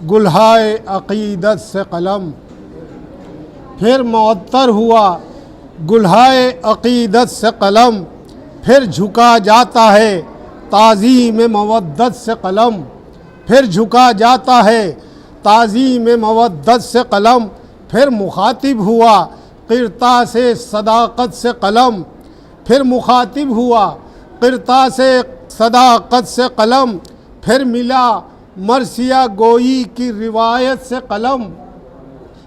گلہائے عقیدت سے قلم، پھر معطر ہوا گلہائے عقیدت سے قلم، پھر جھکا جاتا ہے تعظیم مودت سے قلم، پھر جھکا جاتا ہے تعظیم مودت سے قلم، پھر مخاطب ہوا قرطا سے صداقت سے قلم، پھر مخاطب ہوا قرطا سے صداقت سے قلم، پھر ملا مرثیہ گوئی کی روایت سے قلم،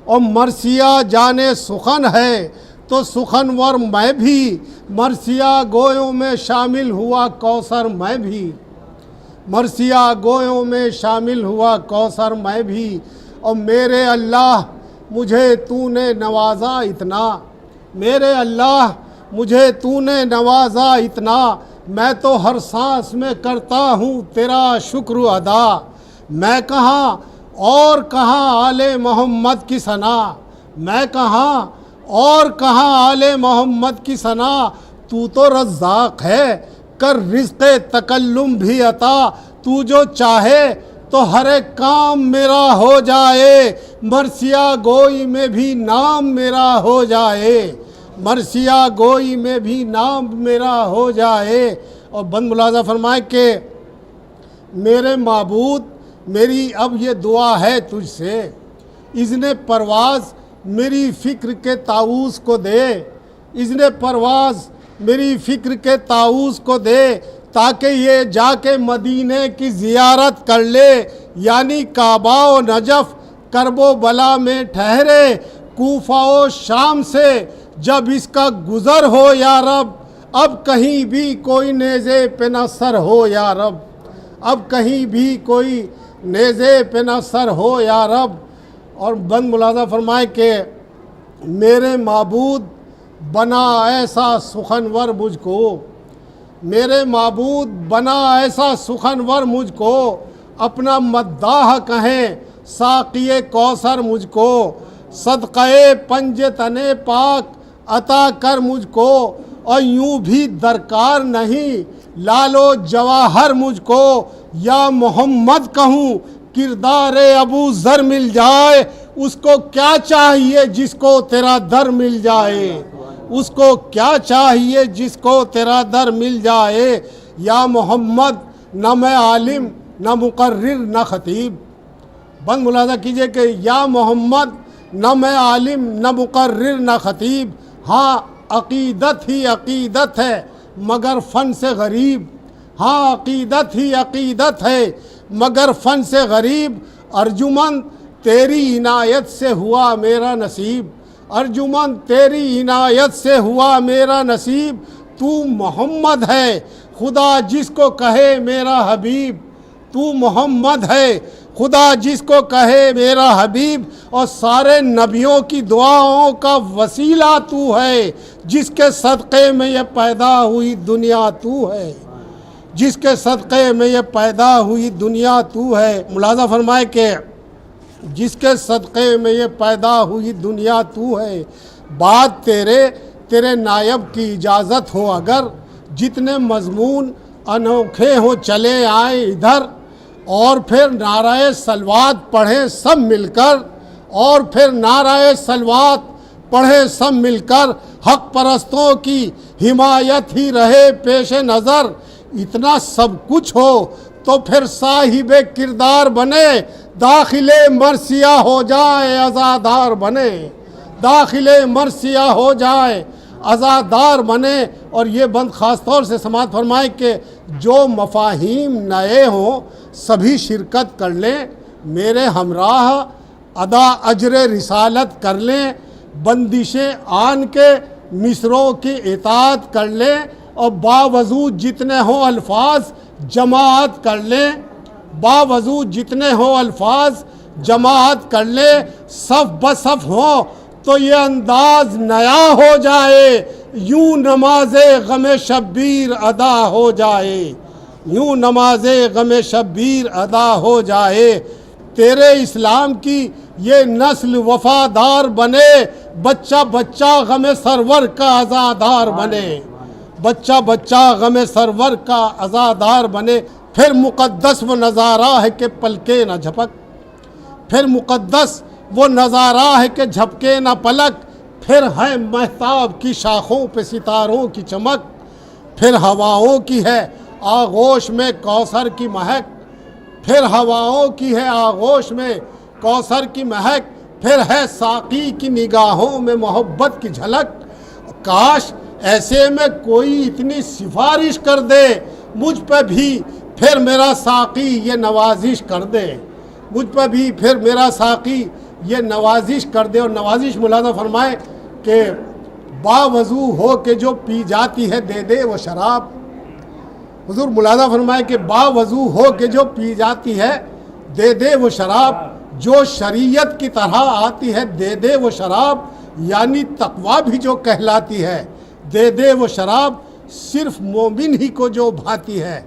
اور مرثیہ جانے سخن ہے تو سخنور میں بھی، مرثیہ گویوں میں شامل ہوا کوثر میں بھی، مرثیہ گویوں میں شامل ہوا کوثر میں بھی، اور میرے اللہ مجھے تو نے نوازا اتنا، میرے اللہ مجھے تو نے نوازا اتنا، میں تو ہر سانس میں کرتا ہوں تیرا شکر ادا، میں کہاں اور کہاں آل محمد کی ثنا، میں کہاں اور کہاں آل محمد کی ثنا، تو رزاق ہے کر رزق تکلم بھی عطا، تو جو چاہے تو ہر ایک کام میرا ہو جائے، مرثیہ گوئی میں بھی نام میرا ہو جائے، مرثیہ گوئی میں بھی نام میرا ہو جائے۔ اور بند ملاحظہ فرمائے کہ میرے معبود میری اب یہ دعا ہے تجھ سے، اذن پرواز میری فکر کے طاؤس کو دے، اذن پرواز میری فکر کے طاؤس کو دے، تاکہ یہ جا کے مدینے کی زیارت کر لے، یعنی کعبہ و نجف کرب و بلا میں ٹھہرے، کوفہ و شام سے جب اس کا گزر ہو یا رب، اب کہیں بھی کوئی نیزے پہ نہ سر ہو یا رب، اب کہیں بھی کوئی نیزے پہ نہ سر ہو یا رب۔ اور بند ملاحظہ فرمائے کہ میرے معبود بنا ایسا سخنور مجھ کو، میرے معبود بنا ایسا سخنور مجھ کو، اپنا مداح کہیں ساقی کوثر مجھ کو، صدقہ پنج تن پاک عطا کر مجھ کو، اور یوں بھی درکار نہیں لال و جواہر مجھ کو، یا محمد کہوں کردار ابو ذر مل جائے، اس کو کیا چاہیے جس کو تیرا در مل جائے، اس کو کیا چاہیے جس کو تیرا در مل جائے، یا محمد نہ میں عالم نہ مقرر نہ خطیب۔ بند ملاحظہ کیجئے کہ یا محمد نہ میں عالم نہ مقرر نہ خطیب، ہاں عقیدت ہی عقیدت ہے مگر فن سے غریب، ہاں عقیدت ہی عقیدت ہے مگر فن سے غریب، ارجمند تیری عنایت سے ہوا میرا نصیب، ارجمند تیری عنایت سے ہوا میرا نصیب، تو محمد ہے خدا جس کو کہے میرا حبیب، تو محمد ہے خدا جس کو کہے میرا حبیب، اور سارے نبیوں کی دعاؤں کا وسیلہ تو ہے، جس کے صدقے میں یہ پیدا ہوئی دنیا تو ہے، جس کے صدقے میں یہ پیدا ہوئی دنیا تو ہے۔ ملاحظہ فرمائے کہ جس کے صدقے میں یہ پیدا ہوئی دنیا تو ہے، بات تیرے نائب کی اجازت ہو اگر، جتنے مضمون انوکھے ہوں چلے آئیں ادھر، اور پھر نعرہ صلوات پڑھیں سب مل کر، اور پھر نعرہ صلوات پڑھیں سب مل کر، حق پرستوں کی حمایت ہی رہے پیش نظر، اتنا سب کچھ ہو تو پھر صاحب کردار بنے، داخل مرثیہ ہو جائے عزادار بنے، داخل مرثیہ ہو جائے عزادار بنے۔ اور یہ بند خاص طور سے سماعت فرمائے کہ جو مفاہیم نئے ہوں سبھی شرکت کر لیں، میرے ہمراہ ادا اجر رسالت کر لیں، بندشیں آن کے مصروں کی اطاعت کر لیں، اور باوضو جتنے ہوں الفاظ جماعت کر لیں، باوضو جتنے ہوں الفاظ جماعت کر لیں، صف بصف ہوں تو یہ انداز نیا ہو جائے، یوں نماز غم شبیر ادا ہو جائے، یوں نماز غم شبیر ادا ہو جائے، تیرے اسلام کی یہ نسل وفادار بنے، بچہ بچہ غم سرور کا عزادار بنے، بچہ بچہ غم سرور کا عزادار بنے۔ پھر مقدس وہ نظارہ ہے کہ پلکیں نہ جھپک، پھر مقدس وہ نظارہ ہے کہ جھپکے نہ پلک، پھر ہے مہتاب کی شاخوں پہ ستاروں کی چمک، پھر ہواؤں کی ہے آغوش میں کوثر کی مہک، پھر ہواؤں کی ہے آغوش میں کوثر کی مہک، پھر ہے ساقی کی نگاہوں میں محبت کی جھلک۔ کاش ایسے میں کوئی اتنی سفارش کر دے مجھ پہ بھی، پھر میرا ساقی یہ نوازش کر دے، مجھ پہ بھی پھر میرا ساقی یہ نوازش کر دے۔ اور نوازش ملاحظہ فرمائے کہ باوضو ہو کے جو پی جاتی ہے دے دے وہ شراب۔ حضور ملاحظہ فرمائے کہ باوضو ہو کے جو پی جاتی ہے دے دے وہ شراب، جو شریعت کی طرح آتی ہے دے دے وہ شراب، یعنی تقویٰ بھی جو کہلاتی ہے دے دے وہ شراب، صرف مومن ہی کو جو بھاتی ہے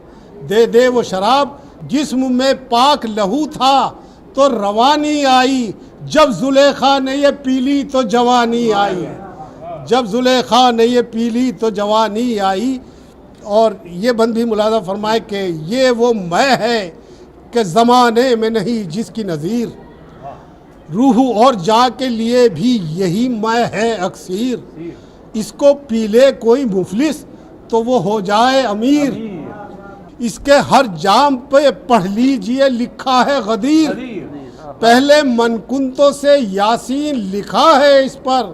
دے دے وہ شراب۔ جسم میں پاک لہو تھا تو روانی آئی، جب زلیخا نے یہ پی لی تو جوانی آئی، جب زلیخا نے یہ پی لی تو جوانی آئی۔ اور یہ بند بھی ملاحظہ فرمائے کہ یہ وہ میں ہے کہ زمانے میں نہیں جس کی نظیر، روح اور جاں کے لیے بھی یہی میں ہے اکثیر، اس کو پی لے کوئی مفلس تو وہ ہو جائے امیر، اس کے ہر جام پہ پڑھ لیجئے لکھا ہے غدیر، پہلے منکنتوں سے یاسین لکھا ہے اس پر،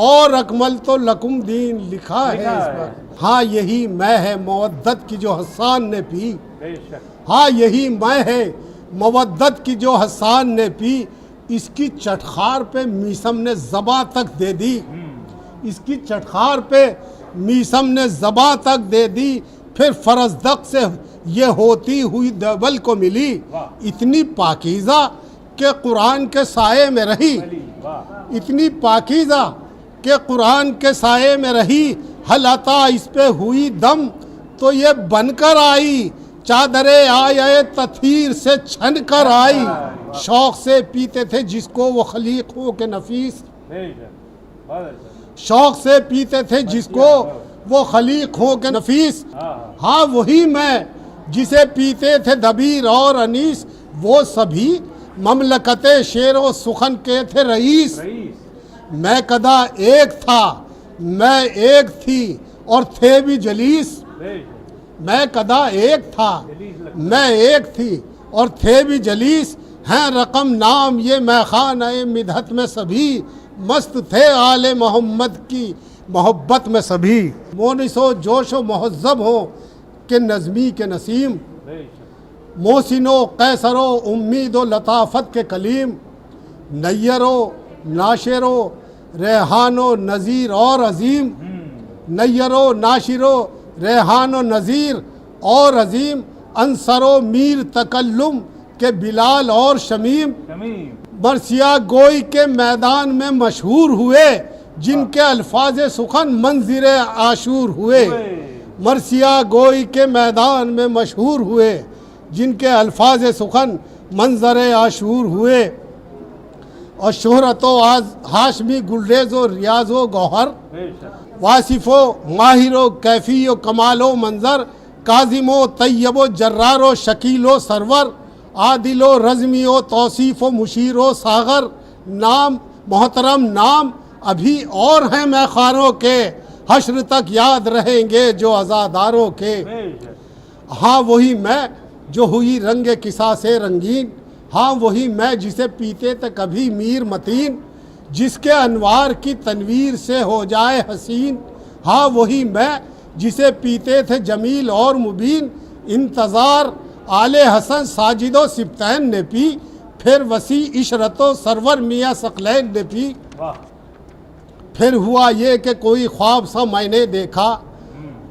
اور اکمل تو لکم دین لکھا ہے اس پر۔ ہاں یہی میں ہے مودت کی جو حسان نے پی، ہاں یہی میں ہے مودت کی جو حسان نے پی، اس کی چٹخار پہ میسم نے زباں تک دے دی، اس کی چٹخار پہ میسم نے زباں تک دے دی، پھر فرزدق سے یہ ہوتی ہوئی دبل کو ملی، اتنی پاکیزہ کہ قرآن کے سائے میں رہی، اتنی پاکیزہ کہ قرآن کے سائے میں رہی، حل عطا اس پہ ہوئی دم تو یہ بن کر آئی، چادر آئے تطہیر سے چھن کر آئی، شوق سے پیتے تھے جس کو وہ خلیق ہو کے نفیس، شوق سے پیتے تھے جس کو وہ خلیق ہو کے نفیس، ہاں وہی میں جسے پیتے تھے دبیر اور انیس، وہ سبھی مملکت شعر و سخن کے تھے رئیس، میں کدا ایک تھا میں ایک تھی اور تھے بھی جلیس، میں کدا ایک تھا میں ایک تھی اور تھے بھی جلیس، ہیں رقم نام یہ میخانہ مدحت میں سبھی، مست تھے آل محمد کی محبت میں سبھی، مونس و جوش و مہذب ہو کہ نظمی کے نسیم، محسن و قیصر و امید و لطافت کے کلیم، نیر و ناشر و ریحان و نذیر اور عظیم، نیر و ناشر و ریحان و نذیر اور عظیم، انصر و میر تکلم کے بلال اور شمیم، مرثیہ گوئی کے میدان میں مشہور ہوئے جن کے الفاظ سخن منظر عاشور ہوئے، مرثیہ گوئی کے میدان میں مشہور ہوئے جن کے الفاظ سخن منظر عاشور ہوئے، اور شہرت و ہاشمی گلریز و ریاض و گوہر، واصف و ماہر و کیفی و کمال و منظر، کاظم و طیب و جرار و شکیل و سرور، عادل و رزمی و توصیف و مشیر و ساغر، نام محترم نام ابھی اور ہیں میخانوں کے، حشر تک یاد رہیں گے جو عزاداروں کے، ہاں وہی میں جو ہوئی رنگ کسا سے رنگین، ہاں وہی میں جسے پیتے تھے کبھی میر متین، جس کے انوار کی تنویر سے ہو جائے حسین، ہاں وہی میں جسے پیتے تھے جمیل اور مبین، انتظار آل حسن ساجد و سبتین نے پی، پھر وسیع عشرت و سرور میاں ثقلین نے پی، پھر ہوا یہ کہ کوئی خواب سا میں نے دیکھا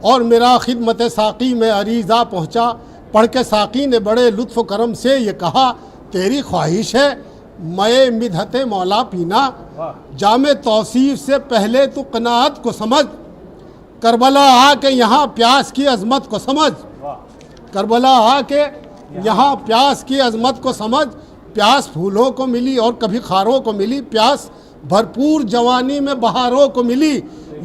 اور میرا خدمت ساقی میں عریضہ پہنچا، پڑھ کے ساقی نے بڑے لطف و کرم سے یہ کہا تیری خواہش ہے میں مدحت مولا پینا، جام توصیف سے پہلے تو قناعت کو سمجھ، کربلا آ کے یہاں پیاس کی عظمت کو سمجھ، کربلا آ کے یہاں پیاس کی عظمت کو سمجھ، پیاس پھولوں کو ملی اور کبھی خاروں کو ملی، پیاس بھرپور جوانی میں بہاروں کو ملی،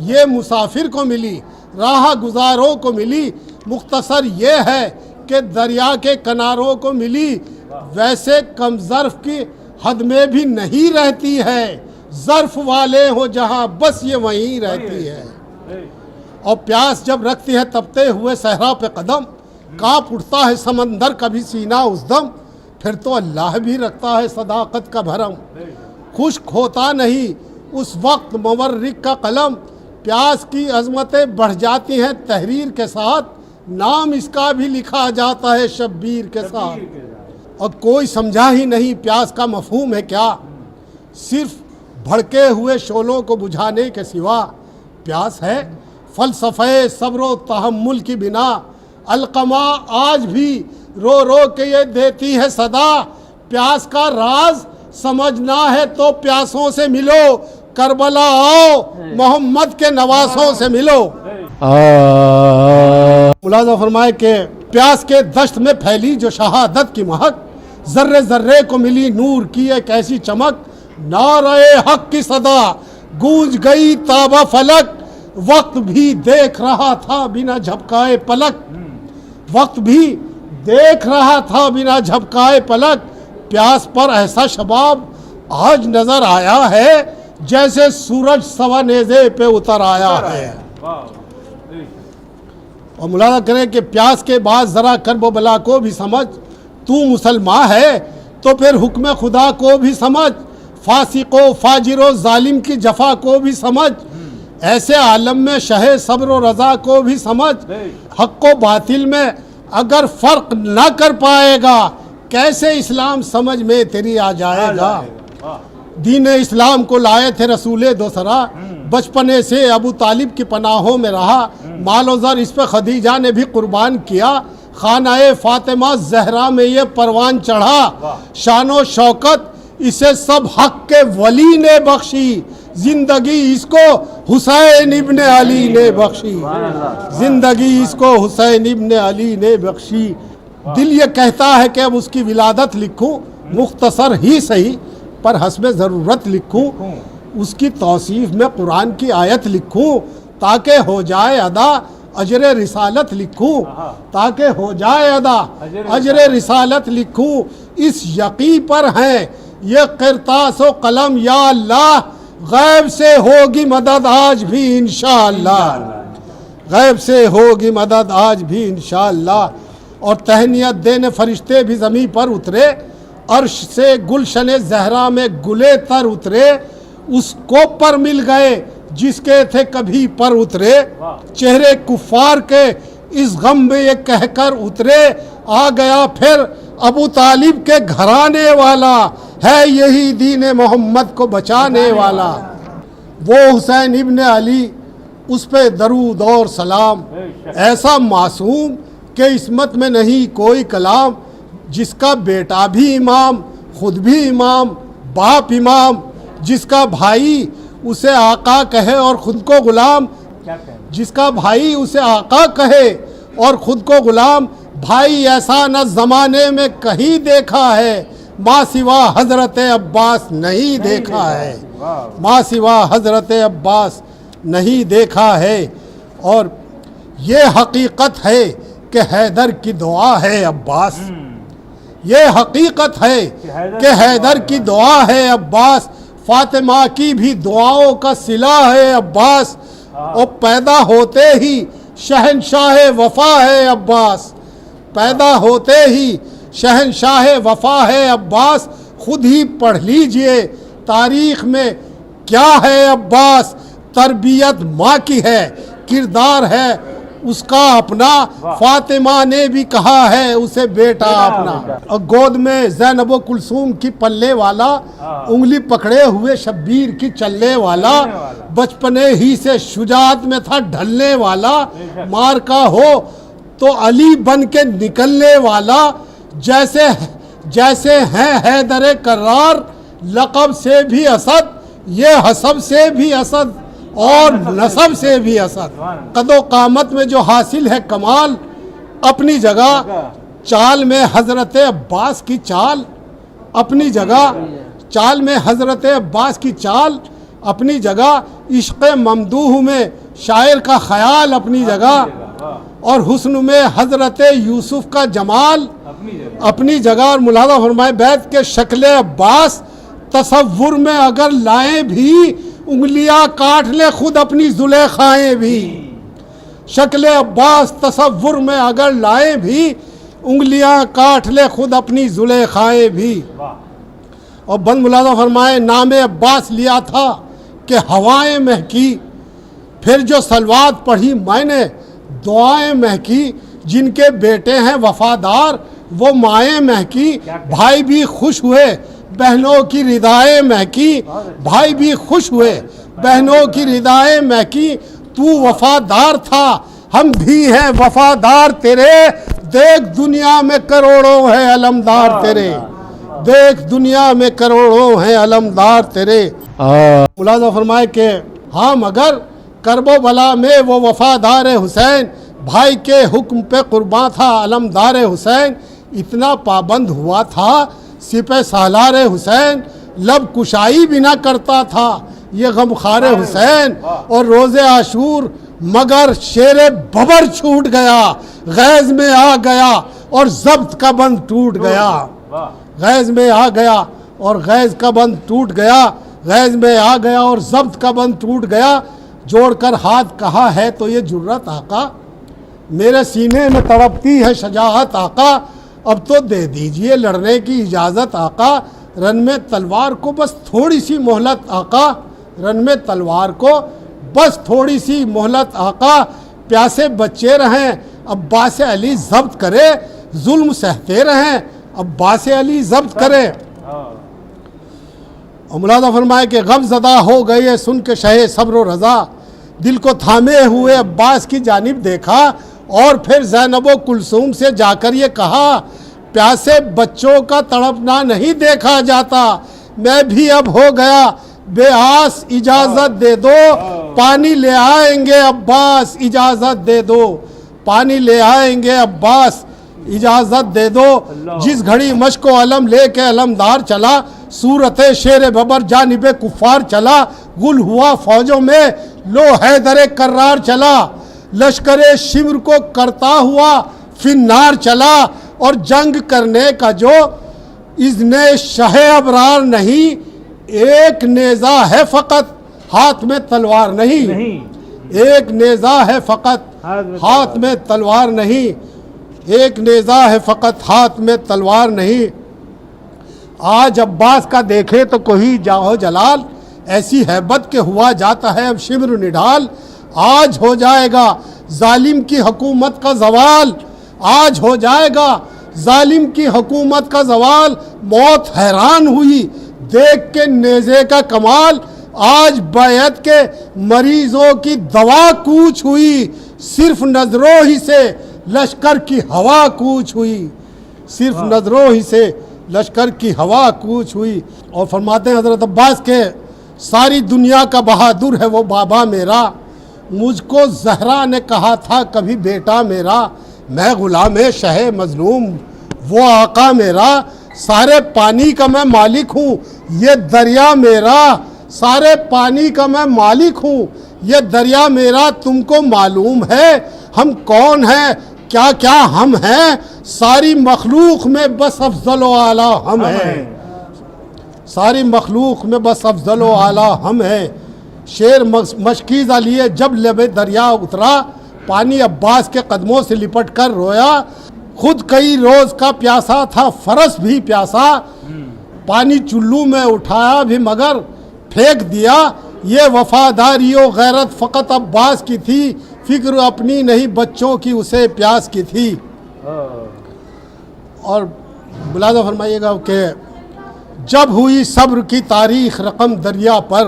یہ مسافر کو ملی راہ گزاروں کو ملی، مختصر یہ ہے کہ دریا کے کناروں کو ملی، ویسے کم ظرف کی حد میں بھی نہیں رہتی ہے، ظرف والے ہو جہاں بس یہ وہیں رہتی ہے۔ اور پیاس جب رکھتی ہے تپتے ہوئے صحرا پہ قدم، کانپ اٹھتا ہے سمندر کبھی سینہ اس دم، پھر تو اللہ بھی رکھتا ہے صداقت کا بھرم، خشک ہوتا نہیں اس وقت مورق کا قلم، پیاس کی عظمتیں بڑھ جاتی ہیں تحریر کے ساتھ، نام اس کا بھی لکھا جاتا ہے شبیر کے ساتھ۔ اور کوئی سمجھا ہی نہیں پیاس کا مفہوم ہے کیا، صرف بھڑکے ہوئے شعلوں کو بجھانے کے سوا، پیاس ہے فلسفہ صبر و تحمل کی بنا، القمہ آج بھی رو رو کے یہ دیتی ہے صدا، پیاس کا راز سمجھنا ہے تو پیاسوں سے ملو، کربلا آؤ محمد کے نواسوں سے ملو۔ ملاحظہ فرمائے کہ پیاس کے دشت میں پھیلی جو شہادت کی مہک، ذرے ذرے کو ملی نور کی ایک ایسی چمک، نعرہ حق کی صدا گونج گئی تابہ فلک، وقت بھی دیکھ رہا تھا بنا جھپکائے پلک، وقت بھی دیکھ رہا تھا بنا جھپکائے پلک، پیاس پر ایسا شباب آج نظر آیا ہے جیسے سورج سوا نیزے پہ اتر آیا ہے۔ اور ملاحظہ کریں کہ پیاس کے بعد ذرا کرب و بلا کو بھی سمجھ، تو مسلمان ہے تو پھر حکم خدا کو بھی سمجھ، فاسق و فاجر و ظالم کی جفا کو بھی سمجھ، ایسے عالم میں شہ صبر و رضا کو بھی سمجھ، حق و باطل میں اگر فرق نہ کر پائے گا کیسے اسلام سمجھ میں تیری آ جائے گا۔ دین اسلام کو لائے تھے رسول دوسرا، بچپنے سے ابو طالب کی پناہوں میں رہا، مال و زر اس پہ خدیجہ نے بھی قربان کیا، خانہ فاطمہ زہرا میں یہ پروان چڑھا، شان و شوکت اسے سب حق کے ولی نے بخشی، زندگی اس کو حسین ابن علی نے بخشی، زندگی اس کو حسین ابن علی نے بخشی۔ دل یہ کہتا ہے کہ اب اس کی ولادت لکھوں، مختصر ہی صحیح پر حسب ضرورت لکھوں، اس کی توصیف میں قرآن کی آیت لکھوں تاکہ ہو جائے ادا اجر رسالت لکھوں، تاکہ ہو جائے ادا اجر رسالت لکھوں، اس یقین پر ہیں یہ قرطاس و قلم، یا اللہ غیب سے ہوگی مدد آج بھی انشاءاللہ، غیب سے ہوگی مدد آج بھی انشاءاللہ۔ اور تہنیت دینے فرشتے بھی زمین پر اترے، عرش سے گلشن زہرا میں گلے تر اترے، اس کو پر مل گئے جس کے تھے کبھی پر اترے، چہرے کفار کے اس غم میں یہ کہہ کر اترے، آ گیا پھر ابو طالب کے گھرانے والا، ہے یہی دین محمد کو بچانے والا۔ وہ حسین ابن علی، اس پہ درود اور سلام، ایسا معصوم کہ عصمت میں نہیں کوئی کلام، جس کا بیٹا بھی امام، خود بھی امام، باپ امام، جس کا بھائی اسے آقا کہے اور خود کو غلام، جس کا بھائی اسے آقا کہے اور خود کو غلام، بھائی ایسا نہ زمانے میں کہیں دیکھا ہے، ماں سوا حضرت عباس نہیں دیکھا ہے، ماں سوا حضرت عباس نہیں دیکھا ہے۔ اور یہ حقیقت ہے کہ حیدر کی دعا ہے عباس، یہ حقیقت ہے کہ حیدر کی دعا ہے عباس، فاطمہ کی بھی دعاؤں کا صلہ ہے عباس، اور پیدا ہوتے ہی شہنشاہ وفا ہے عباس، پیدا ہوتے ہی شہنشاہ وفا ہے عباس، خود ہی پڑھ لیجئے تاریخ میں کیا ہے عباس، تربیت ماں کی ہے، کردار ہے اس کا اپنا، فاطمہ نے بھی کہا ہے اسے بیٹا اپنا، اور گود میں زینب و کلثوم کی پلے والا، انگلی پکڑے ہوئے شبیر کی چلنے والا، بچپنے ہی سے شجاعت میں تھا ڈھلنے والا، مار کا ہو تو علی بن کے نکلنے والا، جیسے ہیں حیدر کرار، لقب سے بھی اسد، یہ حسب سے بھی اسد اور نسب سے بھی اسد، قد و قامت میں جو حاصل ہے کمال، اپنی جگہ چال میں حضرت عباس کی چال، اپنی جگہ چال میں حضرت عباس کی چال، اپنی جگہ عشق ممدوح میں شاعر کا خیال اپنی جگہ، اور حسن میں حضرت یوسف کا جمال اپنی جگہ، اور ملاحظہ فرمائے بیت کے شکل عباس تصور میں اگر لائیں بھی انگلیاں کاٹ لے خود اپنی زلیخائیں بھی، شکل عباس تصور میں اگر لائیں بھی انگلیاں کاٹ لے خود اپنی زلیخائیں بھی۔ اور بند ملاحظہ فرمائے نام عباس لیا تھا کہ ہوائیں مہکی، پھر جو صلوات پڑھی میں نے دعائیں مہکی، جن کے بیٹے ہیں وفادار وہ مائیں مہکی، بھائی بھی خوش ہوئے بہنوں کی ردائیں مہکی، بھائی بھی خوش ہوئے بہنوں کی ردائیں مہکی، تو وفادار تھا ہم بھی ہیں وفادار تیرے، دیکھ دنیا میں کروڑوں ہیں علمدار تیرے، دیکھ دنیا میں کروڑوں ہیں علمدار تیرے۔ ملاحظہ فرمائے کہ ہاں مگر کرب و بلا میں وہ وفادار حسین، بھائی کے حکم پہ قرباں تھا علمدار حسین، اتنا پابند ہوا تھا سپہ سالار حسین، لب کشائی بھی نہ کرتا تھا یہ غمخوار حسین، اور روز عاشور مگر شیر ببر چھوٹ گیا، غیظ میں آ گیا اور ضبط کا بند ٹوٹ گیا، غیظ میں آ گیا اور غیظ کا بند ٹوٹ گیا، غیظ میں آ گیا اور ضبط کا بند ٹوٹ گیا، جوڑ کر ہاتھ کہا ہے تو یہ جرت آقا، میرے سینے میں تڑپتی ہے شجاعت آقا، اب تو دے دیجئے لڑنے کی اجازت آقا، رن میں تلوار کو بس تھوڑی سی مہلت آقا، رن میں تلوار کو بس تھوڑی سی مہلت آقا، پیاسے بچے رہیں عباس علی ضبط کرے، ظلم سہتے رہیں عباس علی ضبط کرے۔ اور ملاحظہ فرمائے کہ غم زدہ ہو گئے سن کے شہ صبر و رضا، دل کو تھامے ہوئے عباس کی جانب دیکھا، اور پھر زینب و کلثوم سے جا کر یہ کہا پیاسے بچوں کا تڑپنا نہیں دیکھا جاتا، میں بھی اب ہو گیا بے آس اجازت دے دو، پانی لے آئیں گے عباس اجازت دے دو، پانی لے آئیں گے عباس اجازت دے دو، جس گھڑی مشک و علم لے کے علمدار چلا، صورت شیر ببر جانب کفار چلا، گل ہوا فوجوں میں لو حیدر کرار چلا، لشکر شمر کو کرتا ہوا فنار چلا، اور جنگ کرنے کا جو اذن شہ ابرار نہیں، ایک نیزہ ہے فقط ہاتھ میں تلوار نہیں، ایک نیزہ ہے فقط ہاتھ میں تلوار نہیں، ایک نیزہ ہے فقط ہاتھ میں تلوار نہیں۔ آج عباس کا دیکھے تو کوئی جاہو جلال، ایسی ہیبت کہ ہوا جاتا ہے اب شمر نڈال، آج ہو جائے گا ظالم کی حکومت کا زوال، آج ہو جائے گا ظالم کی حکومت کا زوال، موت حیران ہوئی دیکھ کے نیزے کا کمال، آج بیعت کے مریضوں کی دوا کوچ ہوئی، صرف نظروں ہی سے لشکر کی ہوا کوچ ہوئی، صرف نظروں ہی سے لشکر کی ہوا کوچ ہوئی۔ اور فرماتے ہیں حضرت عباس کے ساری دنیا کا بہادر ہے وہ بابا میرا، مجھ کو زہرا نے کہا تھا کبھی بیٹا میرا، میں غلام شہ مظلوم وہ آقا میرا، سارے پانی کا میں مالک ہوں یہ دریا میرا، سارے پانی کا میں مالک ہوں یہ دریا میرا، تم کو معلوم ہے ہم کون ہیں کیا کیا ہم ہیں، ساری مخلوق میں بس افضل و اعلیٰ ہم ہیں، ساری مخلوق میں بس افضل و اعلیٰ ہم ہیں۔ شیر مشکیزہ لیے جب لب دریا اترا، پانی عباس کے قدموں سے لپٹ کر رویا، خود کئی روز کا پیاسا تھا فرس بھی پیاسا، پانی چلو میں اٹھایا بھی مگر پھینک دیا، یہ وفاداری و غیرت فقط عباس کی تھی، فکر اپنی نہیں بچوں کی اسے پیاس کی تھی۔ اور ملاحظہ فرمائیے گا کہ جب ہوئی صبر کی تاریخ رقم دریا پر،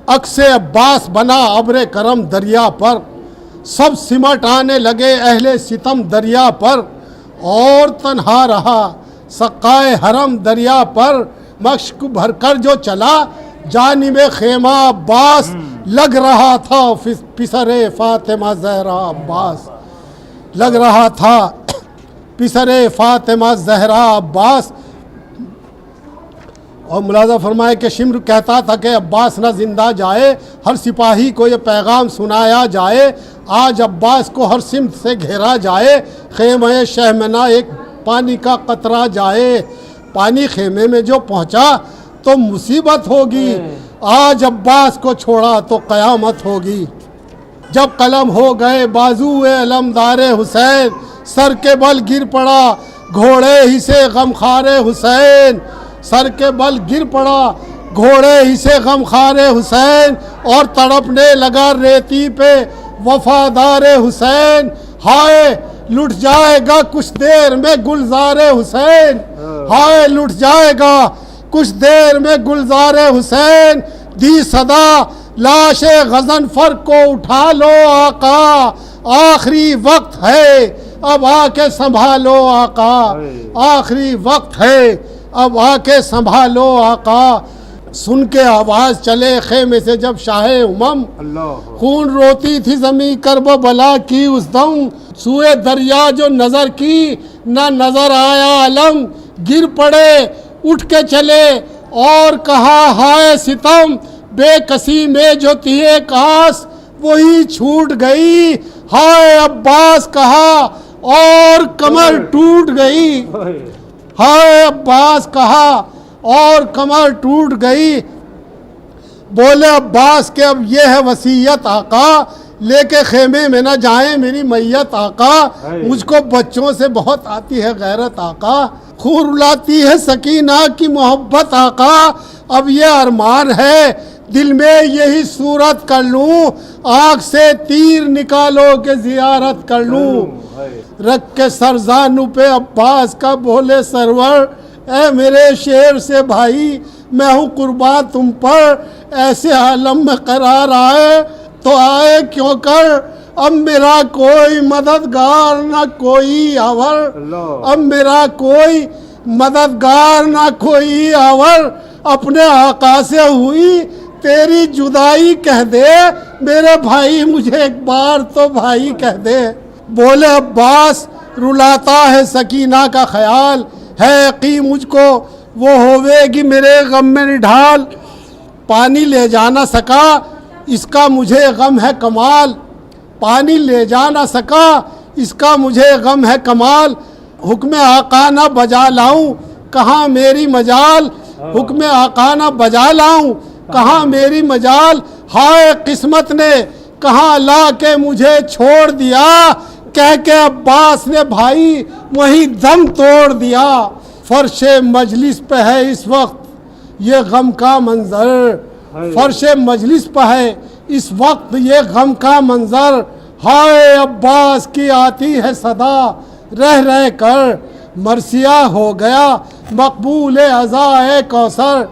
عکس عباس بنا ابر کرم دریا پر، سب سمٹ آنے لگے اہل ستم دریا پر، اور تنہا رہا سقائے حرم دریا پر، مشک بھر کر جو چلا جانب خیمہ عباس، لگ رہا تھا پسر فاطمہ زہرا عباس، لگ رہا تھا پسر فاطمہ زہرا عباس۔ اور ملاحظہ فرمائے کہ شمر کہتا تھا کہ عباس نہ زندہ جائے، ہر سپاہی کو یہ پیغام سنایا جائے، آج عباس کو ہر سمت سے گھیرا جائے، خیمہ شہ میں نہ ایک پانی کا قطرہ جائے، پانی خیمے میں جو پہنچا تو مصیبت ہوگی، آج عباس کو چھوڑا تو قیامت ہوگی۔ جب قلم ہو گئے بازو علمدار حسین، سر کے بل گر پڑا گھوڑے ہی سے غمخوار حسین، سر کے بل گر پڑا گھوڑے ہی سے غمخوار حسین، اور تڑپنے لگا ریتی پہ وفادار حسین، ہائے لٹ جائے گا کچھ دیر میں گلزار حسین، ہائے لٹ جائے گا کچھ دیر میں گلزار حسین، دی صدا لاش غضنفر کو اٹھا لو آقا، آخری وقت ہے اب آ کے سنبھالو آقا، آخری وقت ہے اب آ کے سنبھالو آقا۔ سن کے آواز چلے خیمے سے جب شاہ امم، خون روتی تھی زمیں کربلا کی اس دم، سوئے دریا جو نظر کی نہ نظر آیا علم، گر پڑے اٹھ کے چلے اور کہا ہائے ستم، بے کسی میں جو تھی ایک آس وہی چھوٹ گئی، ہائے عباس کہا اور کمر ٹوٹ گئی، ہائے عباس کہا اور کمر ٹوٹ گئی۔ بولے عباس کہ اب یہ ہے وصیت آقا، لے کے خیمے میں نہ جائیں میری میت آقا، مجھ کو بچوں سے بہت آتی ہے غیرت آقا، خون رلاتی ہے سکینہ کی محبت آقا، اب یہ ارمان ہے دل میں یہی صورت کر لوں، آنکھ سے تیر نکالو کہ زیارت کر لوں، رکھ کے سرزانو پہ عباس کا بولے سرور، اے میرے شیر سے بھائی میں ہوں قربان تم پر، ایسے عالم میں قرار آئے تو آئے کیوں کر، اب میرا کوئی مددگار نہ کوئی آور، اب میرا کوئی مددگار نہ کوئی آور، اپنے آقا سے ہوئی تیری جدائی کہہ دے میرے بھائی، مجھے ایک بار تو بھائی کہہ دے۔ بولے عباس رلاتا ہے سکینہ کا خیال، ہے یقین مجھ کو وہ ہوے گی میرے غم میں نڈھال، پانی لے جا نہ سکا اس کا مجھے غم ہے کمال، پانی لے جا نہ سکا اس کا مجھے غم ہے کمال، حکم آقا نہ بجا لاؤں کہاں میری مجال، حکم آقا نہ بجا لاؤں کہاں میری مجال، ہائے قسمت نے کہاں لا کے مجھے چھوڑ دیا، کہہ کے عباس نے بھائی وہیں دم توڑ دیا، فرش مجلس پہ ہے اس وقت یہ غم کا منظر، فرش مجلس پہ ہے اس وقت یہ غم کا منظر، ہائے عباس کی آتی ہے صدا رہ کر، مرثیہ ہو گیا مقبول عزائے کوثر،